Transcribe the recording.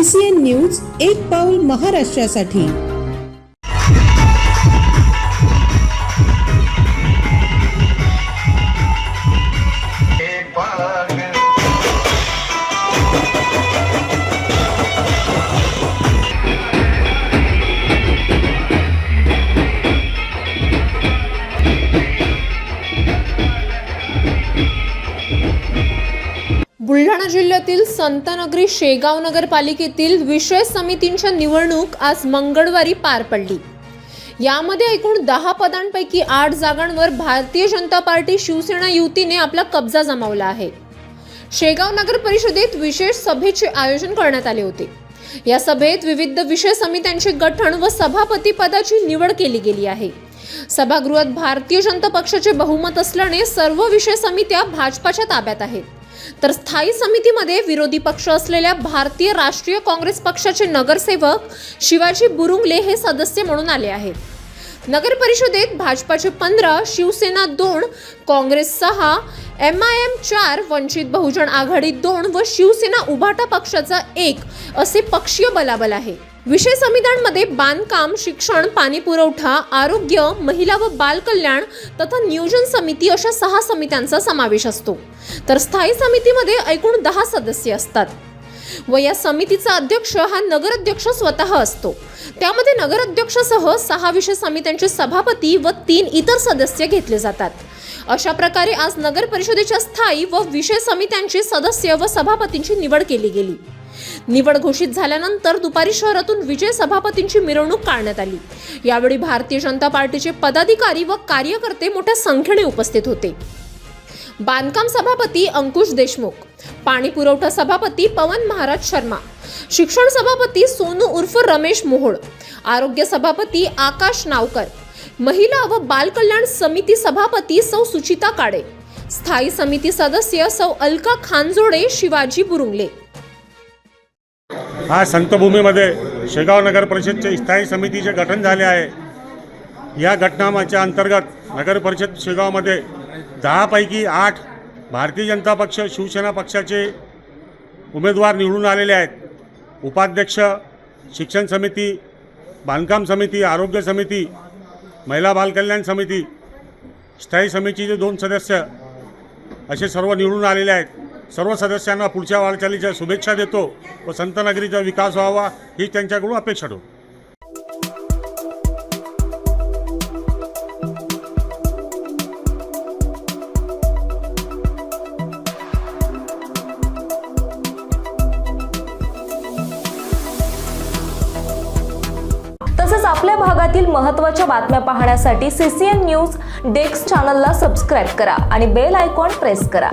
CCN news, एक पाऊल महाराष्ट्रासाठी। बुलढाणा जिल्ह्यातील संतनगरी शेगाव नगरपालिकेतील विषय समितींच्या निवडणूक आज मंगळवारी पार पडली। यामध्ये एकूण 10 पदांपैकी 8 जागांवर भारतीय जनता पार्टी शिवसेना युतीने आपला कब्जा जमावला आहे। शेगाव नगर परिषदेत विशेष सभेचे आयोजन करण्यात आले होते। या सभेत विविध विषय समित्यांचे गठन व सभापती पदाची निवड केली गेली आहे। सभागृहात भारतीय जनता पक्षाचे बहुमत असल्याने सर्व विषय समित्या भाजपाच्या ताब्यात आहेत, तर स्थायी समितीमध्ये विरोधी पक्ष असलेल्या भारतीय राष्ट्रीय काँग्रेस पक्षाचे नगरसेवक शिवाजी बुरुंगले हे सदस्य म्हणून आले आहेत। नगर परिषदेत भाजपाचे 15, शिवसेना 2, काँग्रेस 6, MIM 4, वंचित बहुजन आघाडी 2 व शिवसेना उभाटा पक्षाचा 1 असे पक्षीय बलाबल आहे। विषय समित्यांमध्ये बांधकाम, शिक्षण, पाणी पुरवठा, आरोग्य, महिला व बाल कल्याण तथा नियोजन समिती अशा 6 समित्यांचा समावेश असतो, तर स्थायी समितीमध्ये एकूण 10 सदस्य असतात व या समितीचा अध्यक्ष हा नगराध्यक्ष स्वतः असतो। त्यामध्ये नगराध्यक्षासह 6 विषय समित्यांचे सभापती व 3 इतर सदस्य घेतले जातात। अशा प्रकारे आज नगर परिषदेच्या स्थायी व विषय समित्यांचे सदस्य व सभापतींची निवड केली गेली। निवड घोषित झाल्यानंतर दुपारी शहरातून विजय सभापतींची मिरवणूक काढण्यात आली। यावेळी भारतीय जनता पार्टीचे पदाधिकारी व कार्यकर्ते मोठ्या संख्येने उपस्थित होते। बांधकाम सभापती अंकुश देशमुख, पाणी पुरवठा सभापती पवन महाराज शर्मा, शिक्षण सभापती सोनू उर्फ रमेश मोहोळ, आरोग्य सभापती आकाश नावकर, महिला व बाल कल्याण समिती सभापती सौ सुचिता काडे, स्थायी समिती सदस्य सौ अलका खानजोडे, शिवाजी बुरुंगले। हा संतभूमीमध्ये शेगाव नगर परिषदचे स्थायी समितीचे गठन झाले आहे। या गठनाच्या अंतर्गत नगर परिषद शेगावमध्ये 10 पैकी 8 भारतीय जनता पक्ष शिवसेना पक्षाचे उमेदवार निवडून आलेले आहेत। उपाध्यक्ष, शिक्षण समिती, बांधकाम समिती, आरोग्य समिती, महिला बाल कल्याण समिती, स्थायी समितीचे 2 सदस्य असे सर्व निवडून आलेले आहेत। सर्व सदस्यांना पुढच्या वाटचालीच्या शुभेच्छा देतो व संतनगरीचा विकास व्हावा ही त्यांच्याकडून अपेक्षा ठेवतो। तसेच आपल्या भागातील महत्त्वाच्या बातम्या पाहण्यासाठी CCN न्यूज डेस्क चॅनलला सबस्क्राइब करा आणि बेल आयकॉन प्रेस करा।